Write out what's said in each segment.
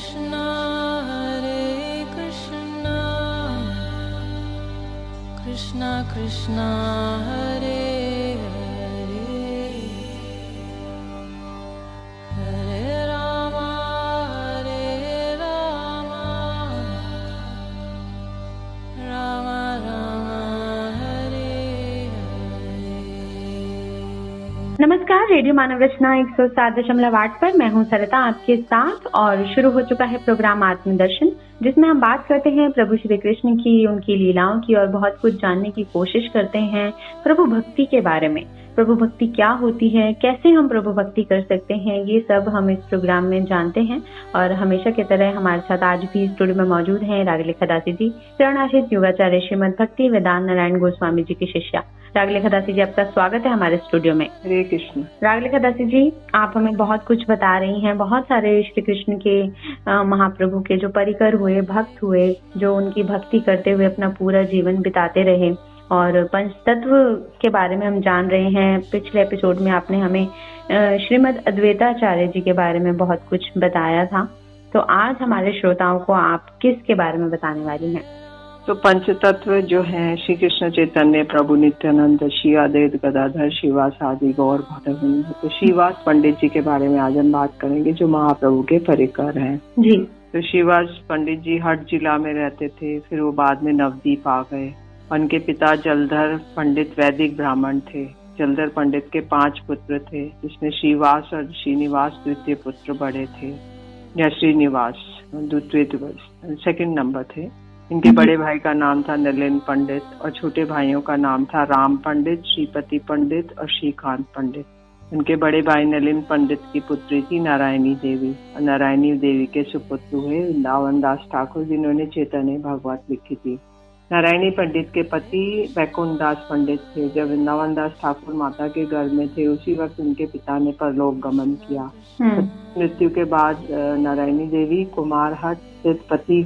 Krishna Krishna Krishna Hare Hare Hare Rama Rama Rama Hare Hare। नमस्कार, radio मानव रचना 107.8 पर मैं हूं सरिता आपके साथ और शुरू हो चुका है प्रोग्राम आत्मदर्शन, जिसमें हम बात करते हैं प्रभु श्री कृष्ण की, उनकी लीलाओं की और बहुत कुछ जानने की कोशिश करते हैं प्रभु भक्ति के बारे में। प्रभु भक्ति क्या होती है, कैसे हम प्रभु भक्ति कर सकते हैं, ये सब हम इस प्रोग्राम में जानते हैं। और हमेशा की तरह हमारे साथ आज भी स्टूडियो में मौजूद हैं रागलेखा दासी जी, शरणाश्रित योगाचार्य श्रीमद भक्ति वेदांत नारायण गोस्वामी जी की शिष्या। रागलेखा दासी जी, आपका स्वागत है हमारे स्टूडियो में। हरे कृष्ण। रागलेखा दासी जी, आप हमें बहुत कुछ बता रही हैं, बहुत सारे श्री कृष्ण के महाप्रभु के जो परिकर हुए, भक्त हुए, जो उनकी भक्ति करते हुए अपना पूरा जीवन बिताते रहे, और पंच तत्व के बारे में हम जान रहे हैं। पिछले एपिसोड में आपने हमें श्रीमद अद्वैताचार्य जी के बारे में बहुत कुछ बताया था, तो आज हमारे श्रोताओं को आप किसके बारे में बताने वाली हैं? तो पंच तत्व जो है श्री कृष्ण चैतन्य प्रभु नित्यानंद, श्री अद्वैत गदाधर, श्रीवास आदि गौर भक्तवृंद। तो श्रीवास पंडित जी के बारे में आज हम बात करेंगे, जो महाप्रभु के परिकर हैं जी। तो श्रीवास पंडित जी हट जिला में रहते थे, फिर वो बाद में नवदीप आ गए। उनके पिता जलधर पंडित वैदिक ब्राह्मण थे। जलधर पंडित के 5 पुत्र थे, जिसमें श्रीवास और श्रीनिवास द्वितीय पुत्र बड़े थे, या श्रीनिवास द्वितीय सेकंड नंबर थे। इनके बड़े भाई का नाम था नलिन पंडित और छोटे भाइयों का नाम था राम पंडित, श्रीपति पंडित और श्रीकांत पंडित। उनके बड़े भाई नलिन पंडित की पुत्री थी नारायणी देवी, और नारायणी देवी के सुपुत्र हुए वृंदावन दास ठाकुर, जिन्होंने चैतन्य भागवत लिखी थी। नारायणी पंडित के पति वैकुंठ दास पंडित थे। जब वृंदावन दास ठाकुर माता के गर्भ में थे, उसी वक्त उनके पिता ने परलोक गमन किया। मृत्यु के बाद नारायणी देवी कुमारहट स्थित पति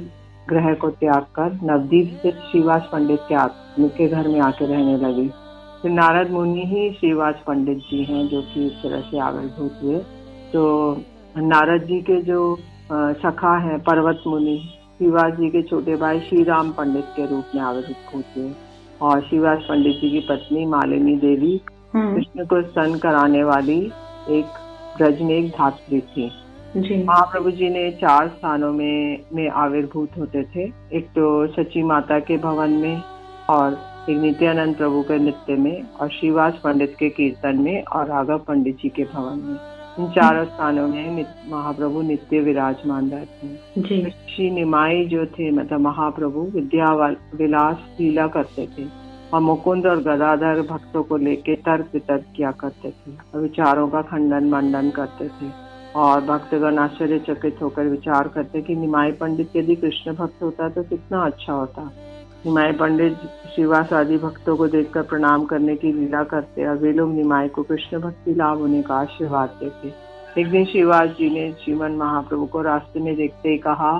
ग्रह को त्याग कर नवदीप स्थित श्रीवास पंडित के घर में आके रहने लगे। फिर नारद मुनि ही श्रीवास पंडित जी हैं, जो कि इस तरह से आविर्भूत हुए। तो नारद जी के जो सखा हैं पर्वत मुनि, श्रीवास जी के छोटे भाई श्री राम पंडित के रूप में आविर्भूत हुए। और श्रीवास पंडित जी की पत्नी मालिनी देवी कृष्ण को स्तन कराने वाली एक ब्रज में एक धात्री थी। महाप्रभु जी ने 4 स्थानों में आविर्भूत होते थे। एक तो सची माता के भवन में, और एक नित्यानंद प्रभु के नृत्य में, और श्रीवास पंडित के कीर्तन में, और राघव पंडित जी के भवन में। इन 4 स्थानों में महाप्रभु नित्य विराजमान रहते हैं। श्री निमाई जो थे, मतलब महाप्रभु विद्या विलास लीला करते थे, और मुकुंद और गदाधर भक्तों को लेके तर्क वितर्क किया करते थे, और विचारों का खंडन मंडन करते थे। और भक्तगण आश्चर्यचकित होकर विचार करते कि निमाई पंडित यदि कृष्ण भक्त होता तो कितना अच्छा होता। निमाई पंडित श्रीवास आदि भक्तों को देखकर प्रणाम करने की लीला करते, और वे लोग निमाई को कृष्ण भक्ति लाभ होने का आशीर्वाद देते। एक दिन श्रीवास जी ने श्रीमन महाप्रभु को रास्ते में देखते ही कहा,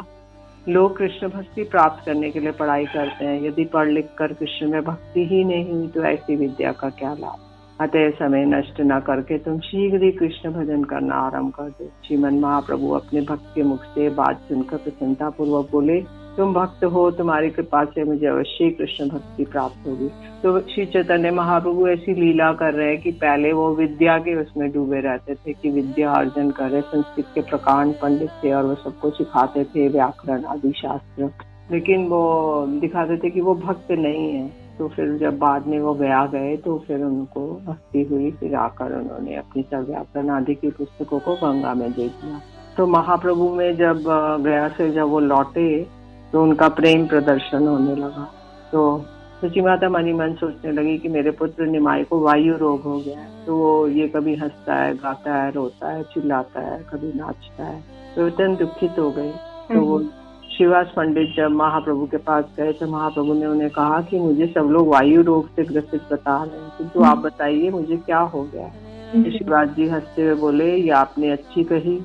लोग कृष्ण भक्ति प्राप्त करने के लिए पढ़ाई करते हैं, यदि पढ़ लिख कर कृष्ण में भक्ति ही नहीं हुई तो ऐसी विद्या का क्या लाभ। अतः समय नष्ट न करके तुम शीघ्र ही कृष्ण भजन करना आरंभ कर दो। श्रीमन महाप्रभु अपने भक्त के मुख से बात सुनकर प्रसन्नता पूर्वक बोले, तुम भक्त हो, तुम्हारी कृपा से मुझे अवश्य कृष्ण भक्ति प्राप्त होगी। तो श्री चैतन्य महाप्रभु ऐसी लीला कर रहे हैं कि पहले वो विद्या के उसमें डूबे रहते थे कि विद्या अर्जन कर रहे। संस्कृत के प्रकांड पंडित थे और वो सबको सिखाते थे व्याकरण आदि शास्त्र, लेकिन वो दिखाते थे कि वो भक्त नहीं है। तो फिर जब बाद में वो गया गए तो फिर उनको भक्ति हुई, फिर आकर उन्होंने अपनी सब व्याकरण आदि की पुस्तकों को गंगा में दे दिया। तो महाप्रभु में जब गया से जब वो लौटे तो उनका प्रेम प्रदर्शन होने लगा। तो सची माता मनी मन सोचने लगी कि मेरे पुत्र निमाई को वायु रोग हो गया है। तो वो ये कभी हंसता है, गाता है, रोता है, चिल्लाता है, कभी नाचता है। तो इतने दुखित हो गए। तो वो श्रीवास पंडित जब महाप्रभु के पास गए तो महाप्रभु ने उन्हें कहा कि मुझे सब लोग वायु रोग से ग्रसित बता रहे हैं, किंतु आप बताइए मुझे क्या हो गया। श्रीवास जी हंसते हुए बोले, ये आपने अच्छी कही।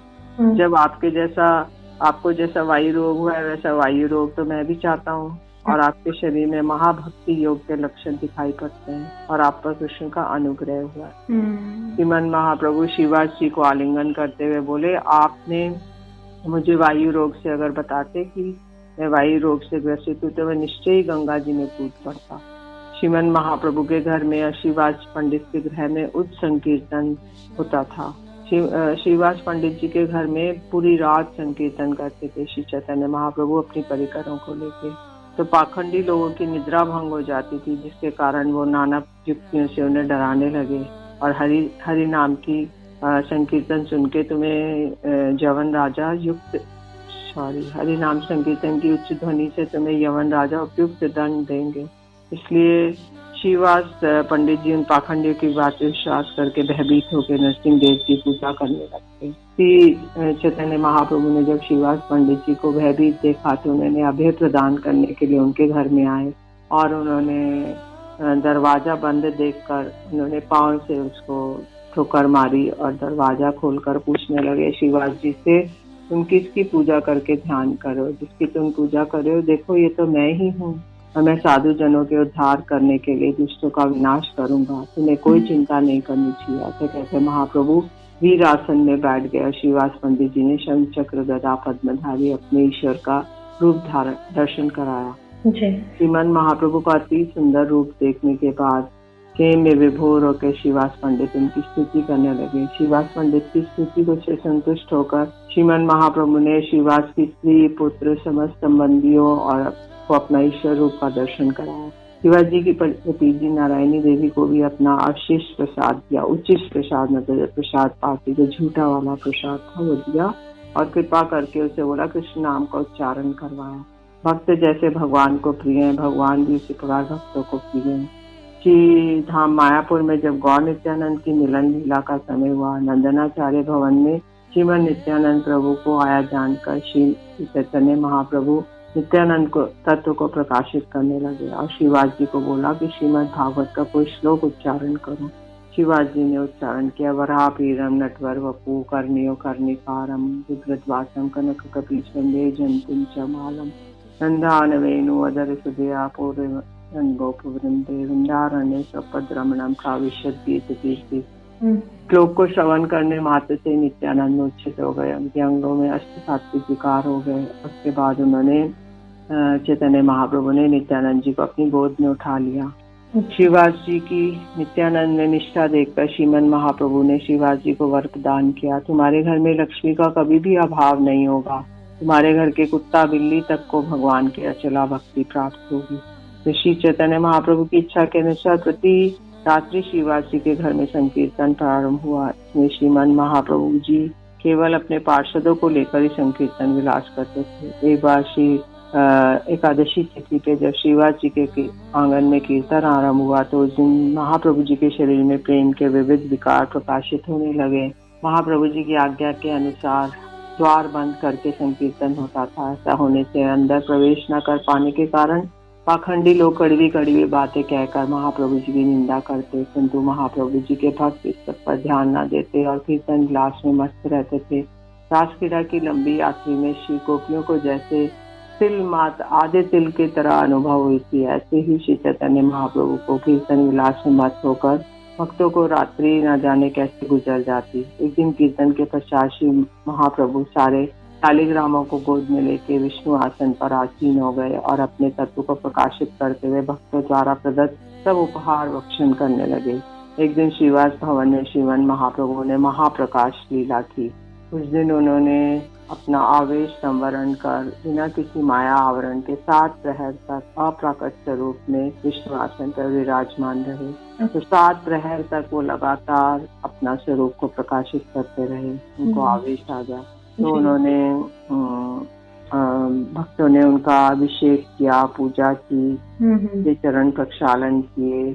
जब आपको जैसा वायु रोग हुआ है वैसा वायु रोग तो मैं भी चाहता हूँ, और आपके शरीर में महाभक्ति योग के लक्षण दिखाई पड़ते हैं, और आप पर कृष्ण का अनुग्रह हुआ। श्रीमन महाप्रभु श्रीवास जी को आलिंगन करते हुए बोले, आपने मुझे वायु रोग से अगर बताते कि मैं वायु रोग से ग्रसित हूँ तो मैं निश्चय ही गंगा जी में कूद पड़ता। श्रीमन महाप्रभु के घर में श्रीवास पंडित के गृह में उच्च संकीर्तन होता था। श्रीवास पंडित जी के घर में पूरी रात संकीर्तन करते थे श्री चैतन्य महाप्रभु अपनी परिकरों को लेके। तो पाखंडी लोगों की निद्रा भंग हो जाती थी, जिसके कारण वो नाना युक्तियों से उन्हें डराने लगे और हरि नाम की संकीर्तन सुन के तुम्हें यवन राजा हरि नाम संकीर्तन की उच्च ध्वनि से तुम्हें यवन राजा उपयुक्त दंड देंगे। इसलिए श्रीवास पंडित जी उन पाखंडियों की बात विश्वास करके भयभीत होकर नरसिंह देव की पूजा करने लगते। श्री चैतन्य महाप्रभु ने जब श्रीवास पंडित जी को भयभीत देखा तो उन्होंने अभय प्रदान करने के लिए उनके घर में आए और उन्होंने दरवाजा बंद देखकर उन्होंने पांव से उसको ठोकर मारी और दरवाजा खोलकर पूछने लगे श्रीवास जी से, तुम किसकी पूजा करके ध्यान करो? जिसकी तुम पूजा कर रहे हो, देखो ये तो मैं ही हूँ और मैं साधु जनों के उद्धार करने के लिए दुष्टों का विनाश करूंगा, तुम्हें कोई चिंता नहीं करनी चाहिए। ऐसे कहते महाप्रभु वीर आसन में बैठ गए। श्रीवास पंडित जी ने शंख चक्र गदा पद्मधारी अपने ईश्वर का रूप दर्शन कराया। श्रीमन महाप्रभु का अति सुंदर रूप देखने के बाद प्रेम में विभोर होकर श्रीवास पंडित उनकी स्तुति करने लगे। श्रीवास पंडित की स्तुति को से संतुष्ट होकर श्रीमन महाप्रभु ने श्रीवास की स्त्री पुत्र समस्त संबंधियों और को अपना ईश्वर रूप का दर्शन कराया। शिवाजी की भतीजी नारायणी देवी को भी अपना अवशिष्ट प्रसाद दिया। उचित प्रसाद मतलब प्रसाद पार्टी जो झूठा वाला प्रसाद था वो दिया और कृपा करके उसे बोला कृष्ण नाम का उच्चारण करवाया। भक्त जैसे भगवान को प्रिय है, भगवान भी उसी प्रकार भक्तों को प्रिय है। श्री धाम मायापुर में जब गौर नित्यानंद की मिलन लीला का समय हुआ, नंदनाचार्य भवन में श्रीमन नित्यानंद प्रभु को आया जानकर श्री चैतन्य महाप्रभु नित्यानंद को तत्व को प्रकाशित करने लगे और शिवाजी जी को बोला कि श्रीमद् भागवत का कोई श्लोक उच्चारण करो। शिवाजी जी ने उच्चारण किया, वराह पीरम नटवर वपु कर्णियो कर्णिकारम विद्वद्वासम कनक कपीश वंदे जंतुम च मालम नंदान वेणु अदर सुदया पूर्व गोपवृंदे वृंदारण्य सपद्रमणम काविशद गीत कीर्ति। श्लोक को श्रवण करने मात्र से नित्यानंद मूर्छित हो गए, उनके अंगों में अष्ट सात्विक विकार हो गए। उसके बाद उन्होंने चैतन्य महाप्रभु ने नित्यानंद जी को अपनी गोद में उठा लिया। श्रीवास जी की नित्यानंद में निष्ठा देखकर श्रीमन महाप्रभु ने श्रीवास जी को वर प्रदान किया, तुम्हारे घर में लक्ष्मी का कभी भी अभाव नहीं होगा, तुम्हारे घर के कुत्ता बिल्ली तक को भगवान की अचला भक्ति प्राप्त होगी। तो श्री चैतन्य महाप्रभु की इच्छा के अनुसार प्रति रात्रि श्रीवास जी के घर में संकीर्तन प्रारंभ हुआ। इसमें श्रीमन महाप्रभु जी केवल अपने पार्षदों को लेकर ही संकीर्तन विलास करते थे। एक बार श्री एकादशी तिथि पे जब श्रीवास जी के आंगन में कीर्तन आरंभ हुआ तो उस दिन महाप्रभु जी के शरीर में प्रेम के विविध विकार प्रकाशित होने लगे। महाप्रभु जी की आज्ञा के अनुसार द्वार बंद करके संकीर्तन होता था। ऐसा होने से अंदर प्रवेश न कर पाने के कारण पाखंडी लोग कड़वी कड़वी बातें कहकर महाप्रभु जी की निंदा करते, किंतु महाप्रभु जी के भक्त इस सब पर ध्यान न देते और कीर्तन विलास में मस्त रहते थे। रासक्रीड़ा की लंबी यात्रा में श्री गोपियों को जैसे तिल मात्र आधे तिल की तरह अनुभव हुई थी, ऐसे ही श्री चैतन्य महाप्रभु को कीर्तन विलास में मस्त होकर भक्तों को रात्रि न जाने कैसे गुजर जाती। एक दिन कीर्तन के पश्चात श्री महाप्रभु सारे शालिग्रामों को गोद में लेके विष्णु आसन पर आसीन हो गए और अपने तत्व को प्रकाशित करते हुए भक्तों द्वारा प्रदत्त सब उपहार भक्षण करने लगे। एक दिन श्रीवास भवन में श्रीमन महाप्रभु ने महाप्रकाश लीला की। उस दिन उन्होंने अपना आवेश संवरण कर बिना किसी माया आवरण के 7 प्रहर तक अप्रकट स्वरूप में विष्णु आसन पर विराजमान रहे। तो 7 प्रहर तक वो लगातार अपना स्वरूप को प्रकाशित करते रहे। उनको आवेश आ गया तो उन्होंने भक्तों ने उनका अभिषेक किया, पूजा की, चरण प्रक्षालन किए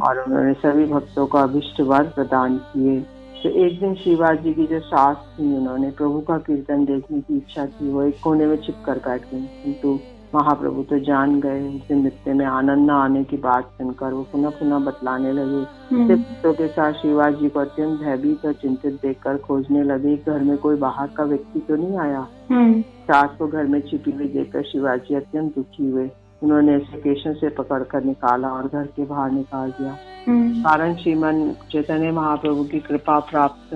और उन्होंने सभी भक्तों को अभिष्ट वर प्रदान किए। तो एक दिन शिवाजी जी की जो सास थी, उन्होंने प्रभु का कीर्तन देखने की इच्छा थी, वो एक कोने में छिप कर बैठ गई, किंतु महाप्रभु तो जान गए। उनसे नृत्य में आनंद न आने की बात सुनकर वो पुनः पुनः बतलाने लगे। भक्तों के साथ शिवाजी जी को अत्यंत भयभीत और चिंतित देखकर खोजने लगे, घर में कोई बाहर का व्यक्ति तो नहीं आया। सास को घर में छिपी हुई देखकर शिवाजी अत्यंत दुखी हुए। उन्होंने इसे केशों से पकड़कर निकाला और घर के बाहर निकाल दिया। कारण श्रीमन चैतन्य महाप्रभु की कृपा प्राप्त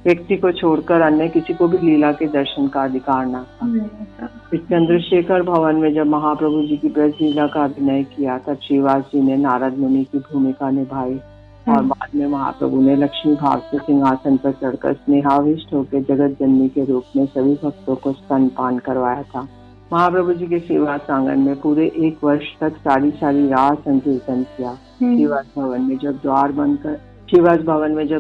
व्यक्ति को छोड़कर अन्य किसी को भी लीला के दर्शन का अधिकार न था। इस चंद्रशेखर भवन में जब महाप्रभु जी की ब्रज लीला का अभिनय किया तब श्रीवास जी ने नारद मुनि की भूमिका निभाई और बाद में महाप्रभु ने लक्ष्मी भाव से सिंहासन पर चढ़कर स्नेहाविष्ट होकर जगत जननी के रूप में सभी भक्तों को स्तनपान करवाया था। महाप्रभु जी के श्रीवास आंगन में पूरे 1 वर्ष तक सारी रात संकीर्तन किया। श्रीवास भवन में जब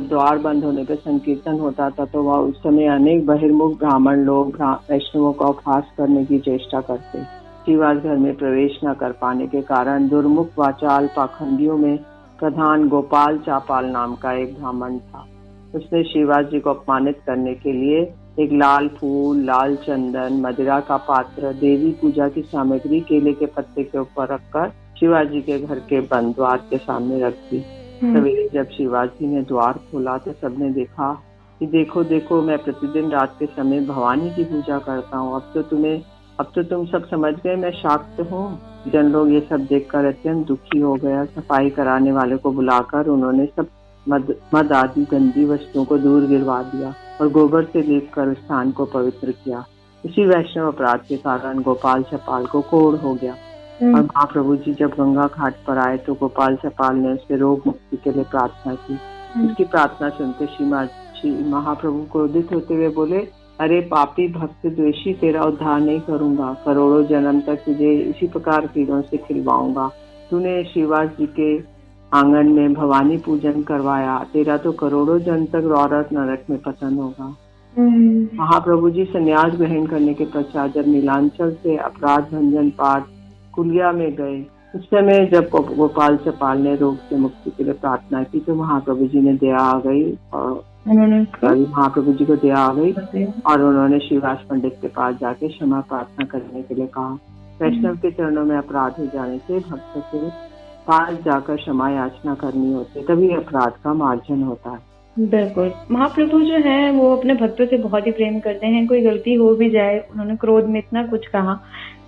द्वार बंद होने पर संकीर्तन होता था तो वह उस समय अनेक बहिर्मुख ब्राह्मण लोग वैष्णवों का उपहास करने की चेष्टा करते। श्रीवास घर में प्रवेश न कर पाने के कारण दुर्मुख वाचाल पाखंडियों में प्रधान गोपाल चापाल नाम का एक ब्राह्मण था। उसने श्रीवास जी को अपमानित करने के लिए एक लाल फूल, लाल चंदन, मदिरा का पात्र, देवी पूजा की सामग्री केले के पत्ते के ऊपर रखकर शिवाजी के घर के बंद द्वार के सामने रख दी। सवेरे जब शिवाजी ने द्वार खोला तो सबने देखा कि देखो मैं प्रतिदिन रात के समय भवानी की पूजा करता हूँ। अब तो तुम सब समझ गए मैं शाक्त हूँ। जन लोग ये सब देखकर अत्यंत दुखी हो गया। सफाई कराने वाले को बुलाकर उन्होंने सब मद आदि गंदी वस्तुओं को दूर गिरवा दिया और गोबर से लेपकर उस स्थान को पवित्र किया। इसी वैष्णव अपराध के कारण गोपाल चपाल को कोढ़ हो गया और महाप्रभु जी जब गंगा घाट पर आए तो गोपाल चपाल ने उससे रोग मुक्ति के लिए प्रार्थना की। उसकी प्रार्थना सुनते श्री महाप्रभु क्रोधित होते हुए बोले, अरे पापी भक्त द्वेषी, तेरा उद्धार नहीं करूंगा। करोड़ों जन्म तक तुझे इसी प्रकार कीड़ों से खिलवाऊंगा। तूने श्रीवास जी के आंगन में भवानी पूजन करवाया, तेरा तो करोड़ों जन्म तक औरत नरक में पतन होगा। महाप्रभु जी संन्यास ग्रहण करने के पश्चात जब नीलांचल से अपराध भंजन पाठ कुलिया में गए, उस समय जब गोपाल चपाल ने रोग से मुक्ति के लिए प्रार्थना की तो महाप्रभु जी ने दया आ गई और महाप्रभु जी को दया आ गई और उन्होंने श्रीवास पंडित के पास जाके क्षमा प्रार्थना करने के लिए कहा। वैष्णव के चरणों में अपराध हो जाने से भक्त के पास जाकर क्षमा याचना करनी होती है, तभी अपराध का मार्जन होता है। बिल्कुल, महाप्रभु जो है वो अपने भक्तों से बहुत ही प्रेम करते हैं। कोई गलती हो भी जाए, उन्होंने क्रोध में इतना कुछ कहा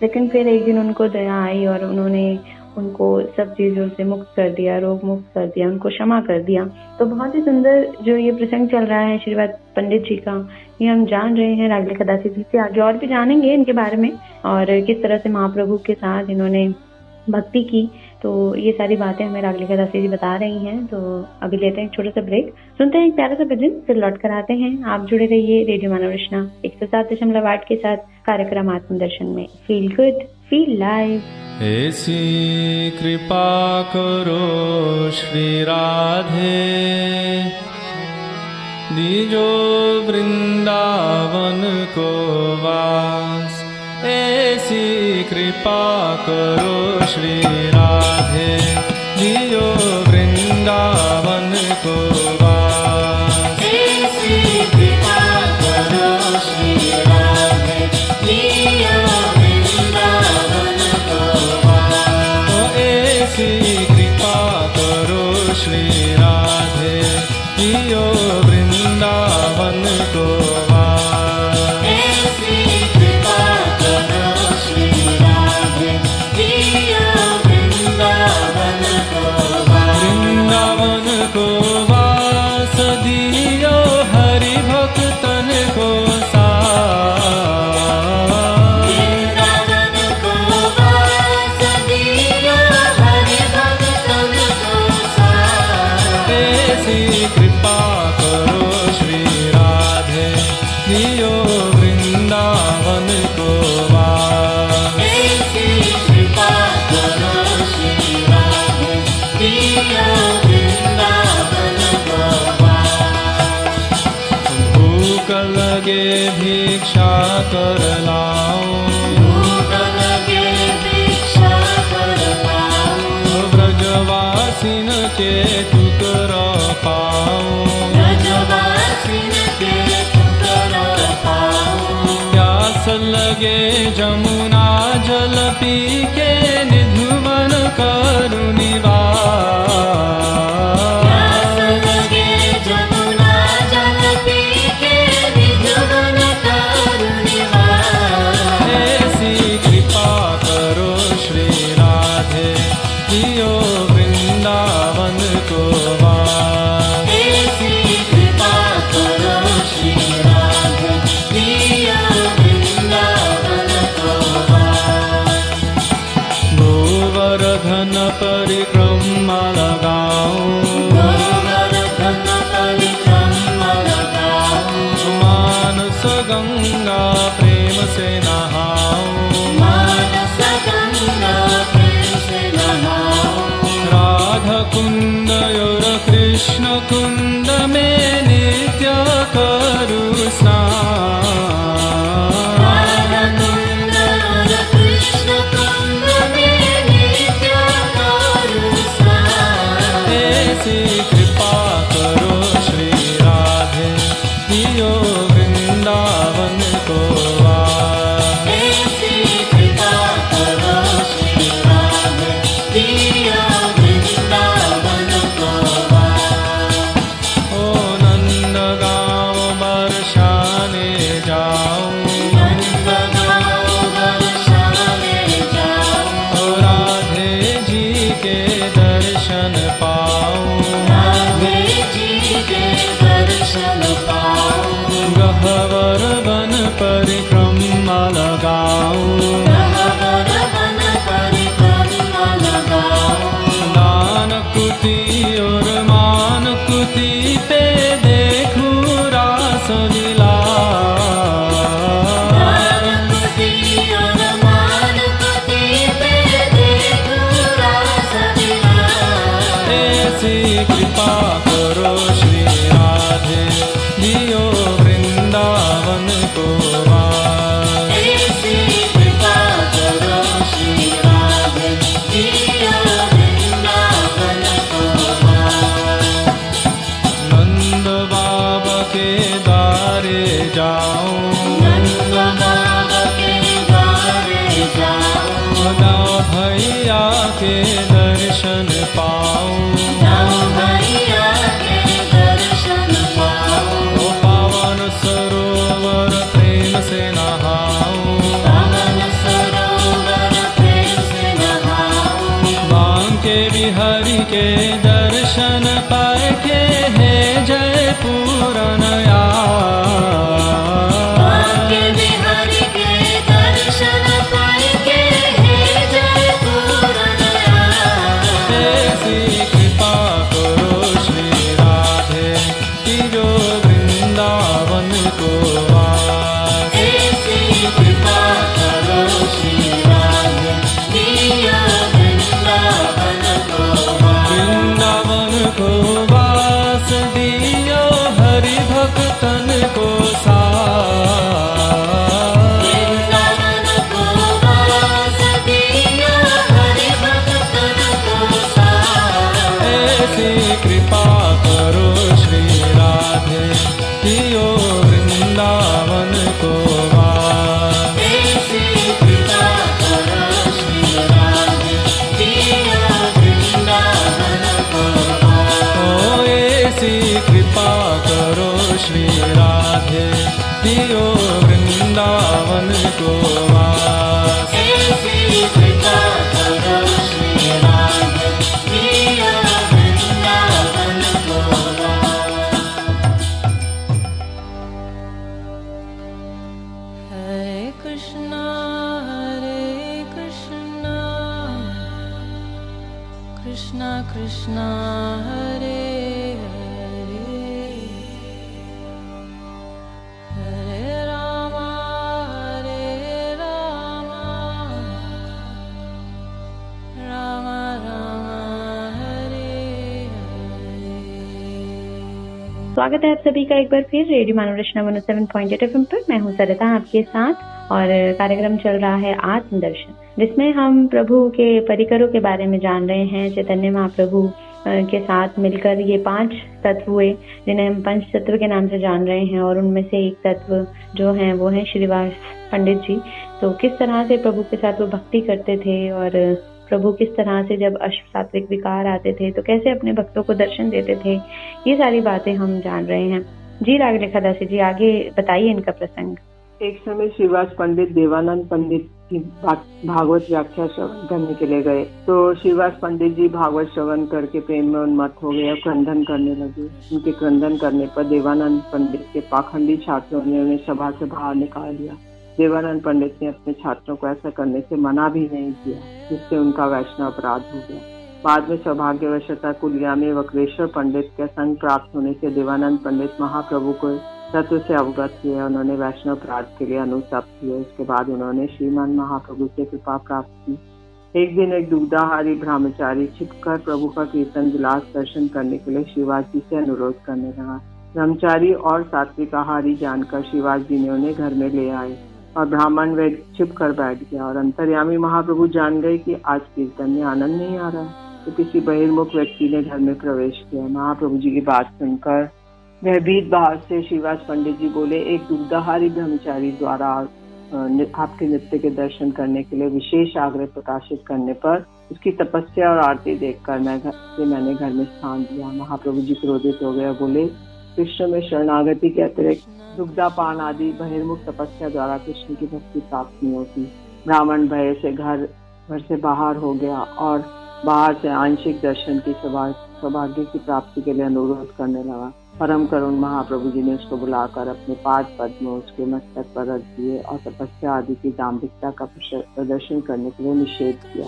लेकिन फिर एक दिन उनको दया आई और उन्होंने उनको सब चीजों से मुक्त कर दिया, रोग मुक्त कर दिया, उनको क्षमा कर दिया। तो बहुत ही सुंदर जो ये प्रसंग चल रहा है श्रीवास पंडित जी का, ये हम जान रहे हैं रागले खदासी जी से। आगे और भी जानेंगे इनके बारे में और किस तरह से महाप्रभु के साथ इन्होंने भक्ति की। तो ये सारी बातें हमें रागले खदासी जी बता रही हैं। तो अभी लेते हैं एक छोटा सा ब्रेक, सुनते हैं एक प्यारा सा भजन, फिर लौट कर आते हैं। आप जुड़े रहिए रेडियो मानव रचना 107.8 के साथ कार्यक्रम आत्मदर्शन में। Feel good, feel live. ऐसी कृपा करो श्री राधे, दीजो वृंदावन को वास। ऐसी कृपा करो श्री राधे, दीजो वृंदावन को वास। ऐसी कृपा करो श्री राधे, दीजो वृंदावन को वास। ऐसी कृपा करो श्री राधे, दीजो वृंदावन को वास। ऐसी कृपा करो श्री राधे, दीजो वृंदावन को वास। वृंदावन को वास, दियो हरि भक्तन को साथ। वृंदावन को वास, दियो हरि भक्तन को साथ। ऐसी कृपा करो श्री राधे, दियो वृंदावन को वास। ऐसी कृपा करो श्री राधे, दीजो वृंदावन को वास। भूख लगे भिक्षा कर लाओ, भूख लगे भिक्षा कर लाओ। ब्रजवासिन के टुकड़ा पाओ, ब्रजवासिन के टुकड़ा पाओ। प्यास लगे जमुना जल पी के निधुवन करू निवास। प्यास लगे जमुना जल पी के निधुवन करू निवास। ऐसी कृपा करो श्री राधे, दियो वृंदावन को वास। ऐसी कृपा करो गंगा प्रेम से नहाऊं, मानस गंगा प्रेम से नहाऊं, राधा कुंड और कृष्ण कुंड में नित्य करूं स्नान, राधा कुंड और कृष्ण कुंड में नित्य करूं स्नान। ऐसी कृपा करो श्री राधे, दियो वृंदावन को वास। ऐसी कृपा करो श्री राधे, दियो वृंदावन को वास। ओ नंद गाँव बरसाने जाऊं, नंदगांव बरसाने जाऊं, ओ राधे जी के दर्शन पाऊं, राधे जी के दर्शन पाऊं, गहवर वन परिक्रमा लगाऊं, गहवर वन परिक्रमा लगाऊं, दान कुटी और मान कुटी पे देखूं रास लीला, दानकुटी और मानकुटी पे देखूं रास लीला। ऐसी कृपा करो श्री राधे, दियो वृंदावन को वास। ऐसी कृपा करो श्री राधे, दियो वृंदावन को वास। नंद बाबा के द्वारे जाऊं, नंद बाबा के द्वारे जाऊं, दाऊ भैया के दर्शन पाऊं, दाऊ भैया के दर्शन पाऊं, ओ पावन सरोवर प्रेम से नहाऊं, पावन सरोवर प्रेम से नहाऊं, बांके बिहारी के दर्शन पाए के है जय पूरनया, बांके बिहारी के दर्शन पाए के है जय पूरनया। ऐसी कृपा करो श्री राधे, दियो वृंदावन को वास। ऐसी कृपा करो श्री राधे, दियो वृंदावन को वास। वृंदावन को वास, दियो हरि भक्तन को साथ, वृंदावन को वास, दियो हरि भक्तन को साथ। ऐसी कृपा करो श्री राधे, दियो वृंदावन को वास। ऐसी कृपा करो श्री राधे, दियो वृंदावन को वास। ओ ऐसी कृपा करो श्री राधे, दियो वृंदावन को वास। ऐसी कृपा करो श्री राधे, दियो वृंदावन को वास। Hare Krishna, Krishna Krishna, Hare Hare, Hare Rama, Rama Rama, Hare Hare। स्वागत है आप सभी का एक बार फिर रेडियो मानवरचना 107.8 FM पर। मैं हूँ सरिता आपके साथ और कार्यक्रम चल रहा है आत्मदर्शन, जिसमें हम प्रभु के परिकरों के बारे में जान रहे हैं। चैतन्य महाप्रभु के साथ मिलकर ये 5 तत्व हुए जिन्हें हम पंच तत्व के नाम से जान रहे हैं, और उनमें से एक तत्व जो है वो है श्रीवास पंडित जी। तो किस तरह से प्रभु के साथ वो भक्ति करते थे और प्रभु किस तरह से जब अष्ट सात्विक विकार आते थे तो कैसे अपने भक्तों को दर्शन देते थे, ये सारी बातें हम जान रहे हैं। जी राग रेखा दासी जी, आगे बताइए इनका प्रसंग। एक समय श्रीवास पंडित देवानंद पंडित की भागवत व्याख्या श्रवण करने के लिए गए, तो श्रीवास पंडित जी भागवत श्रवण करके प्रेम में उन्मत्त हो गए और क्रंदन करने लगे। उनके क्रंदन करने पर देवानंद पंडित के पाखंडी छात्रों ने उन्हें सभा से बाहर निकाल दिया। देवानंद पंडित ने अपने छात्रों को ऐसा करने से मना भी नहीं किया, जिससे उनका वैष्णव अपराध हो गया। बाद में सौभाग्यवशता कुलिया में वक्रेश्वर पंडित का संग प्राप्त होने से देवानंद पंडित महाप्रभु को तत्व से अवगत हुए। उन्होंने वैष्णव अपराध के लिए अनुतप किए। उसके बाद उन्होंने श्रीमान महाप्रभु से कृपा प्राप्त की। एक दिन एक दुग्धाहारी ब्रह्मचारी छिपकर प्रभु का कीर्तन विलास दर्शन करने के लिए शिवाज जी से अनुरोध करने लगा। ब्रह्मचारी और सात्विक आहारी जानकर शिवाज जी ने उन्हें घर में ले आए और ब्राह्मण वे छिप कर बैठ गया। और अंतर्यामी महाप्रभु जान गए कि आज कीर्तन में आनंद नहीं आ रहा है, तो किसी बहिर्मुख व्यक्ति ने घर में प्रवेश किया। महाप्रभु जी की बात सुनकर भयभीत भाव से शिवाज पंडित जी बोले, एक दुग्धाहारी ब्रह्मचारी द्वारा आपके नृत्य के दर्शन करने के लिए विशेष आग्रह प्रकाशित करने पर उसकी तपस्या और आरती देखकर मैंने घर में स्थान दिया। महाप्रभु जी क्रोधित हो गए, बोले, कृष्ण में शरणागति के अतिरिक्त दुग्धापान आदि बहिर्मुख तपस्या द्वारा कृष्ण की भक्ति प्राप्त नहीं होती। ब्राह्मण भय से घर से बाहर हो गया और बाहर से आंशिक दर्शन की सौभाग्य की प्राप्ति के लिए अनुरोध करने लगा। परम करुण महाप्रभु जी ने उसको बुलाकर अपने पाद पद्म उसके मस्तक पर रख दिए और तपस्या आदि की दाम्भिकता का प्रदर्शन करने के लिए निषेध किया।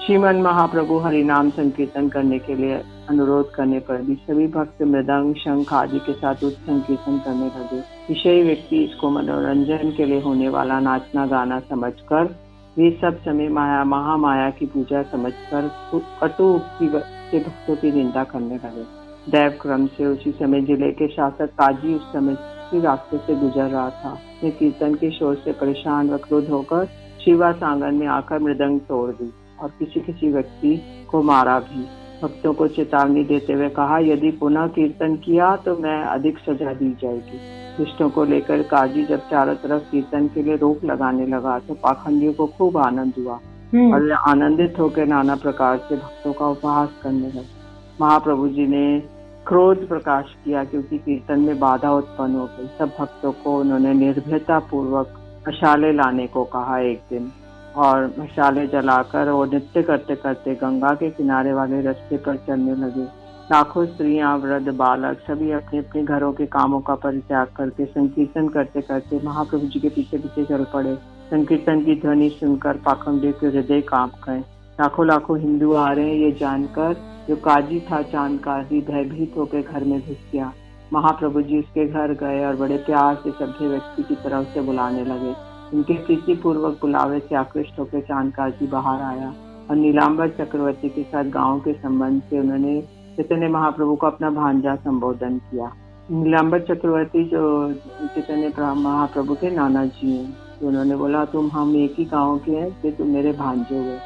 श्रीमन महाप्रभु हरिनाम संकीर्तन करने के लिए अनुरोध करने पर भी सभी भक्त मृदंग शंख आदि के साथ उच्च संकीर्तन करने लगे। विषयी व्यक्ति इसको मनोरंजन के लिए होने वाला नाचना गाना समझकर वे सब समय महामाया की पूजा समझकर कटु उक्ति के भक्तों की निंदा करने लगे। दैव क्रम से उसी समय जिले के शासक काजी उस समय के रास्ते से गुजर रहा था। वे कीर्तन के शोर से परेशान व क्रोध होकर शिवास आंगन में आकर मृदंग तोड़ दी और किसी व्यक्ति को मारा भी। भक्तों को चेतावनी देते हुए कहा, यदि पुनः कीर्तन किया तो मैं अधिक सजा दी जाएगी। दुष्टों को लेकर काजी जब चारों तरफ कीर्तन के लिए रोक लगाने लगा तो पाखंडियों को खूब आनंद हुआ और आनंदित होकर नाना प्रकार से भक्तों का उपहास करने लगे। महाप्रभु जी ने क्रोध प्रकाश किया क्योंकि कीर्तन में बाधा उत्पन्न हो गई। सब भक्तों को उन्होंने निर्भयता पूर्वक मशाले लाने को कहा एक दिन, और मशाले जलाकर वो नृत्य करते करते गंगा के किनारे वाले रास्ते पर चलने लगे। लाखों स्त्रियां, वृद्ध, बालक सभी अपने अपने घरों के कामों का परित्याग करके संकीर्तन करते करते महाप्रभु जी के पीछे पीछे चल पड़े। संकीर्तन की ध्वनि सुनकर पाखंडियों के हृदय कांप गए। लाखों हिंदू आ रहे हैं ये जानकर जो काजी था चांद काजी भयभीत होकर घर में घुस गया। महाप्रभु जी उसके घर गए और बड़े प्यार से सभ्य व्यक्ति की तरह से बुलाने लगे। उनके प्रीति पूर्वक बुलावे से आकृष्ट होकर चांद काजी बाहर आया और नीलांबर चक्रवर्ती के साथ गांव के संबंध से उन्होंने चैतन्य महाप्रभु को अपना भांजा संबोधन किया। नीलांबर चक्रवर्ती जो चैतन्य महाप्रभु के नाना जी हैं, तो उन्होंने बोला, तुम हम एक ही गांव के हैं, इसलिए तुम मेरे भांजे हुए।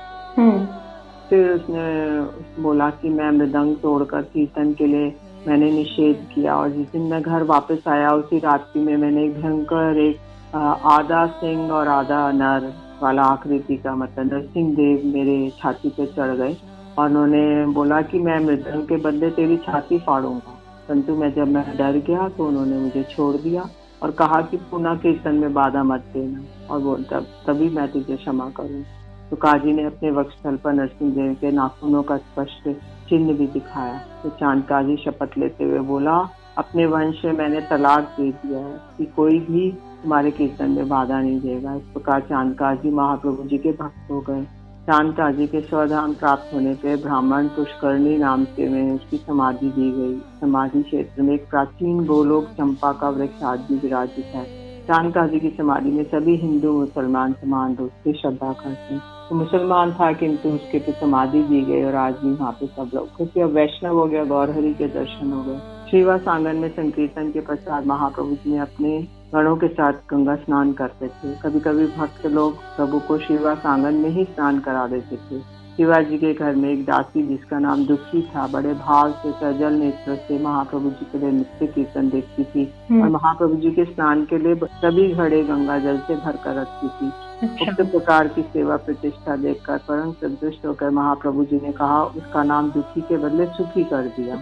फिर उसने बोला कि मैं मृदंग तोड़कर कीर्तन के लिए मैंने निषेध किया, और जिस दिन मैं घर वापस आया उसी रात्रि में मैंने एक भयंकर एक आधा सिंह और आधा नर वाला आकृति का मतलब नरसिंह देव मेरे छाती पे चढ़ गए और उन्होंने बोला कि मैं मृदंग के बदले तेरी छाती फाड़ूंगा। परंतु जब मैं डर गया तो उन्होंने मुझे छोड़ दिया और कहा कि पुनः कीर्तन में बाधा मत देना, और तभी मैं तुझे क्षमा करूँ। तो काजी ने अपने वक्षस्थल पर नरसिंह देव के नाखूनों का स्पष्ट चिन्ह भी दिखाया। तो चांद काजी शपथ लेते हुए बोला, अपने वंश में मैंने तलाक दे दिया है कि कोई भी तुम्हारे कीर्तन में बाधा नहीं देगा। इस प्रकार चांद काजी महाप्रभु जी के भक्त हो गए। चांद काजी के स्वधाम प्राप्त होने पे ब्राह्मण पुष्करणी नाम से में उसकी समाधि दी गई। समाधि क्षेत्र में एक प्राचीन गोलोक चंपा का वृक्ष आज भी विराजित है। चांद काजी की समाधि में सभी हिंदू मुसलमान समान रूप से श्रद्धा करते हैं। तो मुसलमान था किंतु उसके पे समाधि दी गई और आज भी वहाँ पे सब लोग, क्योंकि अब वैष्णव हो गया, गौरहरि के दर्शन हो गए। श्रीवास आंगन में संकीर्तन के पश्चात महाप्रभु जी ने अपने गणों के साथ गंगा स्नान करते थे। कभी कभी भक्त लोग प्रभु को श्रीवास आंगन में ही स्नान करा देते थे। शिवाजी के घर में एक दासी जिसका नाम दुखी था बड़े भाव से सजल नेत्र से महाप्रभु जी के लिए नित्य कीर्तन देखती थी और महाप्रभु जी के स्नान के लिए सभी घड़े गंगा जल से भर कर रखती थी। उक्त प्रकार की सेवा प्रतिष्ठा देखकर परम संतुष्ट होकर महाप्रभु जी ने कहा उसका नाम दुखी के बदले सुखी कर दिया।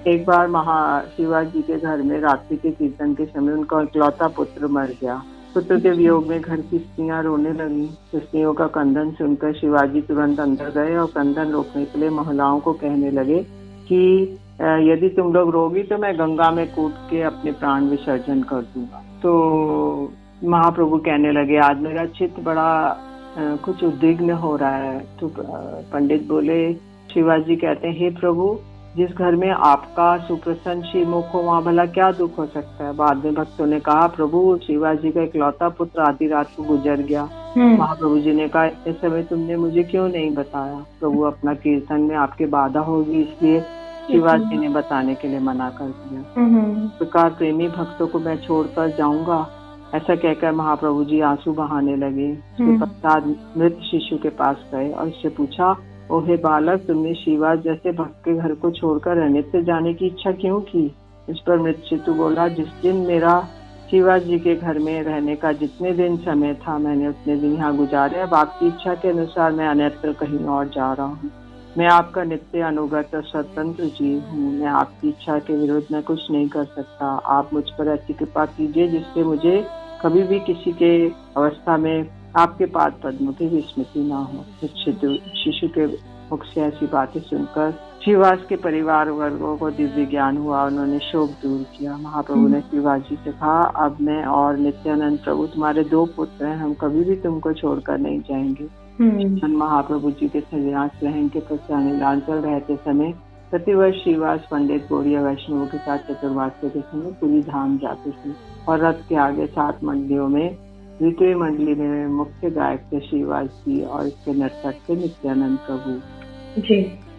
एक बार शिवाजी के घर में रात्रि के कीर्तन के समय उनका इकलौता पुत्र मर गया। पुत्र के वियोग में घर की स्त्रियां रोने लगी। स्त्रियों का क्रंदन सुनकर शिवाजी तुरंत अंदर गए और क्रंदन रोकने के लिए महिलाओं को कहने लगे कि यदि तुम लोग रोगी तो मैं गंगा में कूद के अपने प्राण विसर्जन कर दूंगा। तो महाप्रभु कहने लगे आज मेरा चित्त बड़ा कुछ उद्विग्न हो रहा है। तो पंडित बोले, शिवाजी कहते हैं, हे प्रभु जिस घर में आपका सुप्रसन्न श्रीमुख हो वहाँ भला क्या दुख हो सकता है। बाद में भक्तों ने कहा, प्रभु शिवाजी का इकलौता पुत्र आधी रात को गुजर गया। महाप्रभु जी ने कहा, इतने समय तुमने मुझे क्यों नहीं बताया। प्रभु अपना कीर्तन में आपके बाधा होगी इसलिए शिवाजी ने बताने के लिए मना कर दिया। इस प्रकार प्रेमी भक्तों को मैं छोड़कर जाऊंगा, ऐसा कहकर महाप्रभु जी आंसू बहाने लगे। उसके पश्चात मृत शिशु के पास गए और उससे पूछा, ओहे बालक, तुमने शिवा जैसे भक्त के घर को छोड़कर अन्यत्र जाने की इच्छा क्यों की। इस पर मृत शिशु बोला, जिस दिन मेरा शिवाजी के घर में रहने का जितने दिन समय था मैंने उतने दिन यहाँ गुजारे। अब आपकी इच्छा के अनुसार मैं अन्यत्र कहीं और जा रहा हूँ। मैं आपका नित्य अनुगत और स्वतंत्र जीव हूँ। मैं आपकी इच्छा के विरुद्ध में कुछ नहीं कर सकता। आप मुझ पर ऐसी कृपा कीजिए जिससे मुझे कभी भी किसी के अवस्था में आपके पाद पद्मों की विस्मृति ना हो। शिशु के मुख से ऐसी बातें सुनकर शिवास के परिवार वर्गों को दिव्य ज्ञान हुआ। उन्होंने शोक दूर किया। महाप्रभु ने शिवाजी से कहा, अब मैं और नित्यानंद प्रभु तुम्हारे 2 पुत्र हैं, हम कभी भी तुमको छोड़कर नहीं जाएंगे। महाप्रभु जी के सन्यास ग्रहण के पश्चात नीलांचल रहते समय प्रतिवर्ष श्रीवास पंडित गौड़िया वैष्णवों के साथ चतुर्मास्य के समय पूरी धाम जाते थे और रथ के आगे 7 मंडलियों में द्वितीय मंडली में मुख्य गायक थे श्रीवास जी और इसके नर्तक थे नित्यानंद प्रभु जी।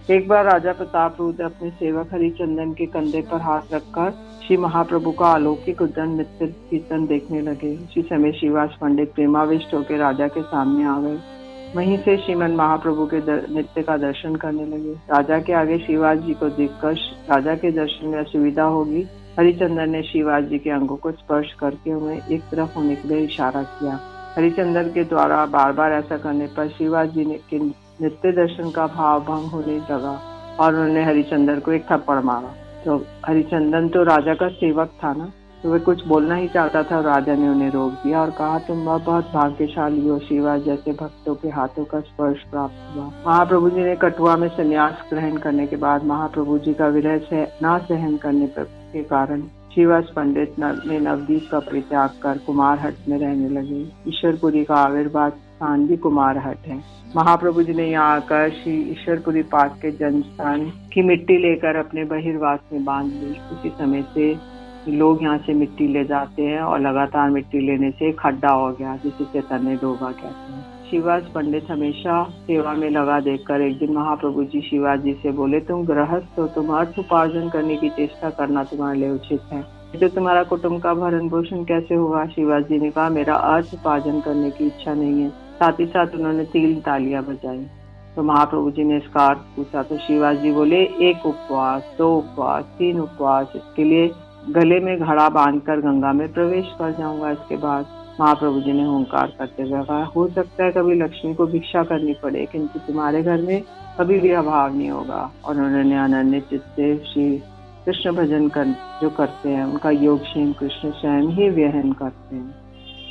एक बार राजा प्रताप रुद्र अपने सेवक हरिचंदन के कंधे पर हाथ रखकर श्री महाप्रभु का अलौकिक उद्दंड नृत्य कीर्तन देखने लगे। उसी समय श्रीवास पंडित प्रेमाविष्ट होकर राजा के सामने आ गए। वहीं से श्रीमन महाप्रभु के नृत्य का दर्शन करने लगे। राजा के आगे शिवाजी जी को देखकर राजा के दर्शन में असुविधा होगी। हरिचंदन ने शिवाजी जी के अंगों को स्पर्श करके उन्हें एक तरफ होने के लिए इशारा किया। हरिचंदन के द्वारा बार बार ऐसा करने पर शिवाजी जी के नृत्य दर्शन का भाव भंग होने लगा और उन्होंने हरिचंदन को एक थप्पड़ मारा। तो हरिचंदन तो राजा का सेवक था ना, तो वह कुछ बोलना ही चाहता था। राजा ने उन्हें रोक दिया और कहा, तुम बहुत भाग्यशाली हो, शिवा जैसे भक्तों के हाथों का स्पर्श प्राप्त हुआ। महाप्रभु जी ने कठुआ में संन्यास ग्रहण करने के बाद महाप्रभु जी का विरह से न सहन करने के कारण श्रीवास पंडित ने नवदीप का परित्याग कर कुमारहट में रहने लगे। ईश्वरपुरी का आविर्भाव स्थान भी कुमारहट है। महाप्रभु जी ने यहाँ आकर श्री ईश्वरपुरी पास के जन्म स्थान की मिट्टी लेकर अपने बहिर्वास में बांध ली। उसी समय से लोग यहाँ से मिट्टी ले जाते हैं और लगातार मिट्टी लेने से खड्डा हो गया जिसे चैतन्य डोबा कहते हैं। शिवास पंडित हमेशा सेवा में लगा देखकर एक दिन महाप्रभु जी शिवाजी से बोले, तुम गृहस्थ हो, तुम अर्थ उपार्जन करने की चेष्टा करना तुम्हारे लिए उचित है, तो तुम्हारा कुटुंब का भरण पोषण कैसे होगा। शिवाजी ने कहा, मेरा अर्थ उपार्जन करने की इच्छा नहीं है। साथ ही साथ उन्होंने 3 तालियां बजाई। तो महाप्रभु जी ने इसका अर्थ पूछा तो शिवाजी बोले, 1 उपवास, 2 उपवास, 3 उपवास, इसके लिए गले में घड़ा बांधकर गंगा में प्रवेश कर जाऊंगा। इसके बाद महाप्रभु जी ने हुंकार करते हुए कहा, हो सकता है कभी लक्ष्मी को भिक्षा करनी पड़े, किंतु तुम्हारे घर में कभी भी अभाव नहीं होगा। और उन्होंने अनन्य चित्त से श्री कृष्ण भजन जो करते हैं उनका योगक्षेम कृष्ण स्वयं ही व्यहन करते हैं।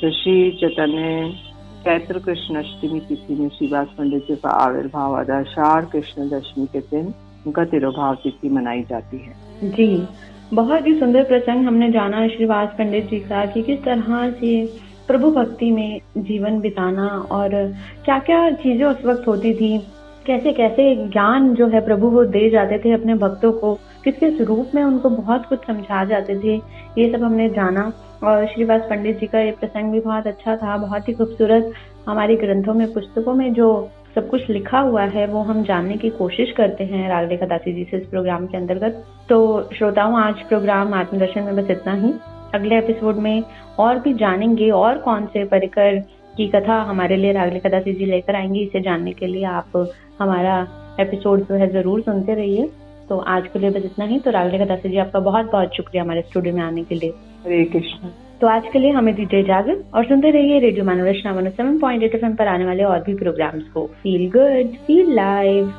तो श्री चैतन्य चैत्र कृष्ण अष्टमी तिथि में श्रीवास पंडित जी का आविर्भाव आषाढ़ कृष्ण दशमी के दिन उनका तिरोभाव तिथि मनाई जाती है। जी, बहुत ही सुंदर प्रसंग हमने जाना श्रीवास पंडित जी का कि किस तरह से प्रभु भक्ति में जीवन बिताना और क्या क्या चीजें उस वक्त होती थी, कैसे कैसे ज्ञान जो है प्रभु वो दे जाते थे अपने भक्तों को, किस किस रूप में उनको बहुत कुछ समझा जाते थे, ये सब हमने जाना। और श्रीवास पंडित जी का ये प्रसंग भी बहुत अच्छा था, बहुत ही खूबसूरत। हमारे ग्रंथों में पुस्तकों में जो सब कुछ लिखा हुआ है वो हम जानने की कोशिश करते हैं राग रेखा दासी जी से इस प्रोग्राम के अंतर्गत। तो श्रोताओं, आज प्रोग्राम आत्मदर्शन में बस इतना ही। अगले एपिसोड में और भी जानेंगे और कौन से परिकर की कथा हमारे लिए राग रेखा दासी जी लेकर आएंगे। इसे जानने के लिए आप हमारा एपिसोड जो है जरूर सुनते रहिए। तो आज के लिए बस इतना ही। तो राग रेखा दासी जी आपका बहुत बहुत शुक्रिया हमारे स्टूडियो में आने के लिए। हरे कृष्ण। तो आज के लिए हमें दीजिए इजाजत और सुनते रहिए रेडियो मानव रचना 107.8 FM पर आने वाले और भी प्रोग्राम्स को। Feel good, feel live.